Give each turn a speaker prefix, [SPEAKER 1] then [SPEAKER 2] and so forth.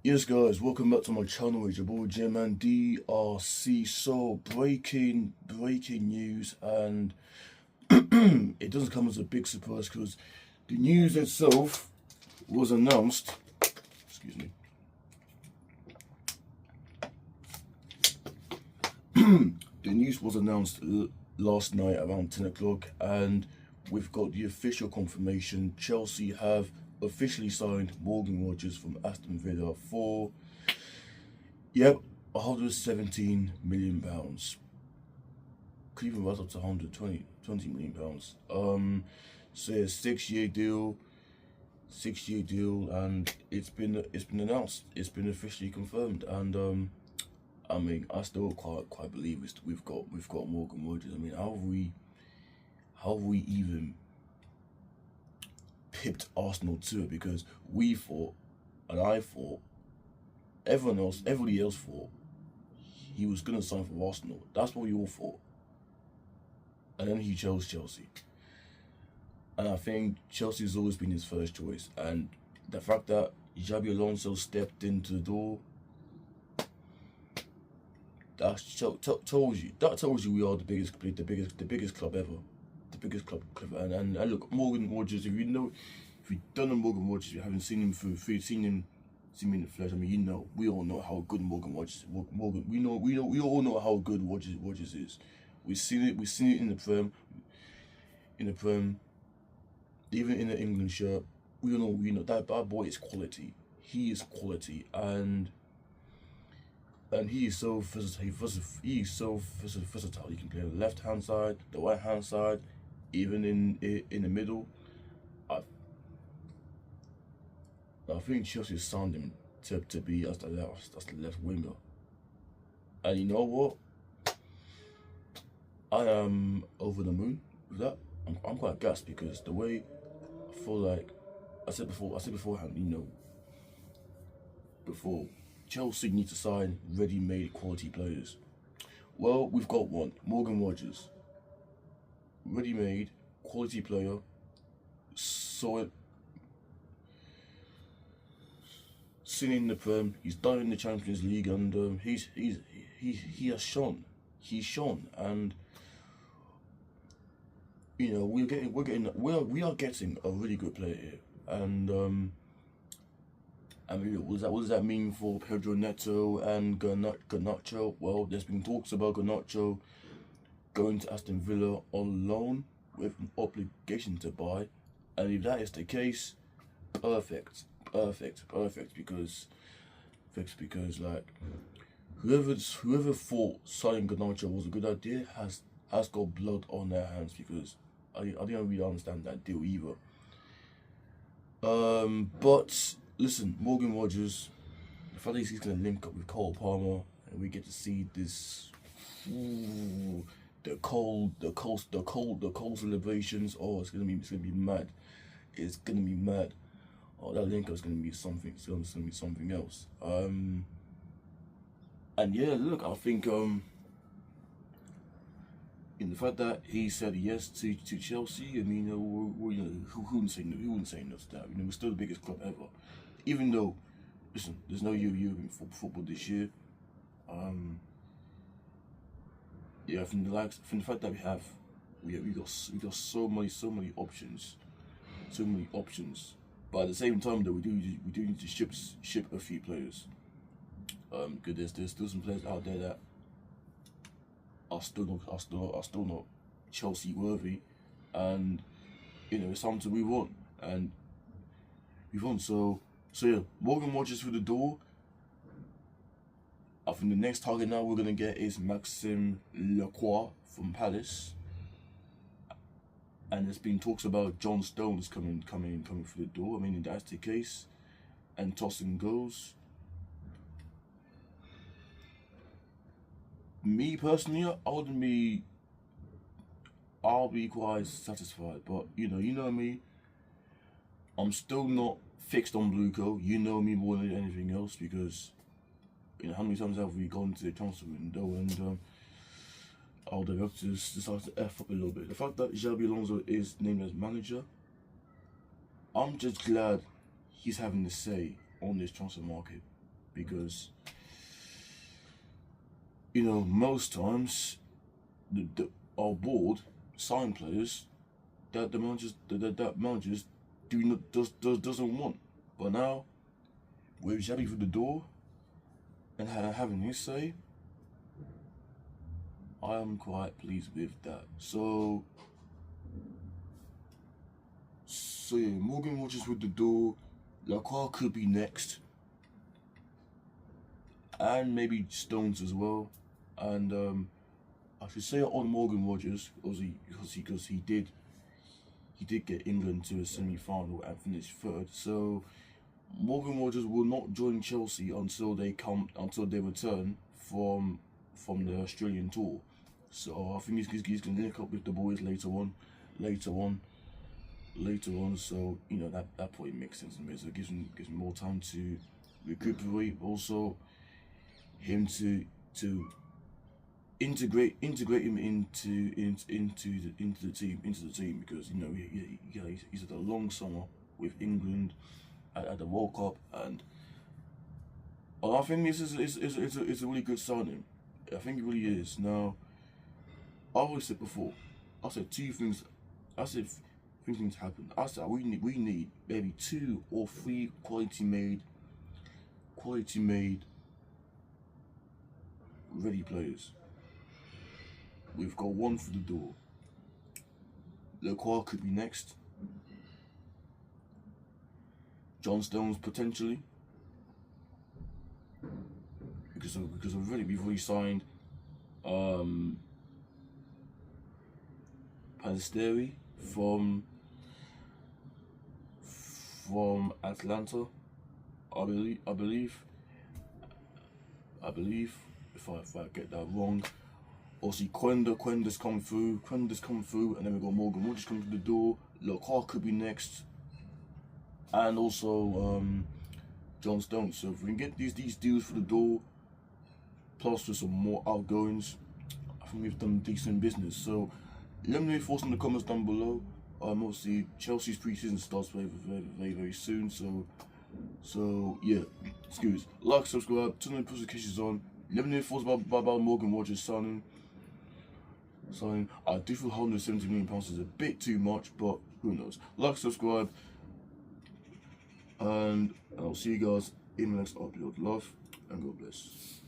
[SPEAKER 1] Yes, guys, welcome back to my channel. It's your boy Jim and DRC. So, breaking news, and it doesn't come as a big surprise because the news itself was announced. Excuse me. The news was announced last night around 10 o'clock, and we've got the official confirmation. Chelsea have officially signed Morgan Rogers from Aston Villa for, yep, £117 million. Could even rise up to £120 million. So a 6-year deal, and it's been announced. It's been officially confirmed, and I mean, I still quite believe we've got Morgan Rogers. I mean, how have we even pipped Arsenal to it? Because we thought, and I thought, everybody else thought he was gonna sign for Arsenal. That's what we all thought. And then he chose Chelsea. And I think Chelsea's always been his first choice. And the fact that Xabi Alonso stepped into the door, that tells you we are the biggest club ever, the biggest club ever. And look, Morgan Rogers. If you don't know Morgan Rogers, you haven't seen him seen him in the flesh. I mean, we all know how good Morgan Rogers is. We all know how good Rogers is. We've seen it in the Prem, even in the England shirt. We know that bad boy is quality. He is quality, and he is so versatile. He can play on the left hand side, the right hand side, even in the middle. I think Chelsea signed him to be as the left winger. And you know what? I am over the moon with that. I'm quite gassed because the way I feel like I said beforehand, before Chelsea need to sign ready-made quality players. Well, we've got one, Morgan Rogers, ready-made quality player. Saw it, seen in the Prem. He's done in the Champions League, and he has shone. He's shone, and we are getting a really good player here. And I mean, what does that mean for Pedro Neto and Garnacho? Well, there's been talks about Garnacho going to Aston Villa on loan with an obligation to buy, and if that is the case, perfect, because like whoever thought signing Garnacho was a good idea has got blood on their hands, because I didn't really understand that deal either. But listen, Morgan Rogers, the fact that he's going to link up with Cole Palmer, and we get to see this, the Cole celebrations. Oh, it's gonna be mad. It's gonna be mad. Oh, that link up is gonna be something. It's gonna be something else. And yeah, look, I think in the fact that he said yes to Chelsea, I mean, who wouldn't say no? Who wouldn't say no to that? We're still the biggest club ever. Even though, listen, there's no European football this year. Yeah, from the fact that we got so many options, But at the same time, though, we do need to ship a few players. Because there's still some players out there that are still not Chelsea worthy, and it's time to move on and move on. So yeah, Morgan Rogers through the door. I think the next target now we're gonna get is Maxime Lacroix from Palace, and there's been talks about John Stones coming through the door. I mean, if that's the case, and tossing goes. Me personally, I'll be quite satisfied, but you know me, I'm still not fixed on Blueco. You know me more than anything else, because how many times have we gone to the transfer window and our directors decided to F up a little bit. The fact that Xabi Alonso is named as manager, I'm just glad he's having the say on this transfer market. because most times our board sign players that the managers doesn't want. But now with Xavi for the door and having his say, I am quite pleased with that. So yeah, Morgan Rogers with the door. Lacroix could be next, and maybe Stones as well. And I should say on Morgan Rogers because he did get England to a semi-final and finished third. So Morgan Rogers will not join Chelsea until they return from the Australian tour. So I think he's going to link up with the boys later on. So that point makes sense to me. So it gives him more time to recuperate. Also, him to integrate him into the team because he's had a long summer with England at the World Cup, and I think this is a really good signing. I think it really is. Now, I always said before, I said two things. I said three things happen. I said we need maybe 2 or 3 quality made ready players. We've got one for the door. Lacroix could be next. John Stones potentially. Because we've already signed Pansteri from Atlanta, I believe. If I get that wrong. Obviously, Quenda's come through, and then we've got Morgan Rogers coming to the door. Lacroix could be next, and also John Stones. So if we can get these deals for the door, plus with some more outgoings, I think we've done decent business. So let me know your thoughts in the comments down below. Obviously, Chelsea's pre-season starts very soon. So yeah, excuse. Like, subscribe, turn the notifications on. Let me know your thoughts about Morgan Rogers signing. I do feel £170 million is a bit too much, but who knows. Like, subscribe, and I'll see you guys in the next upload. Love and God bless.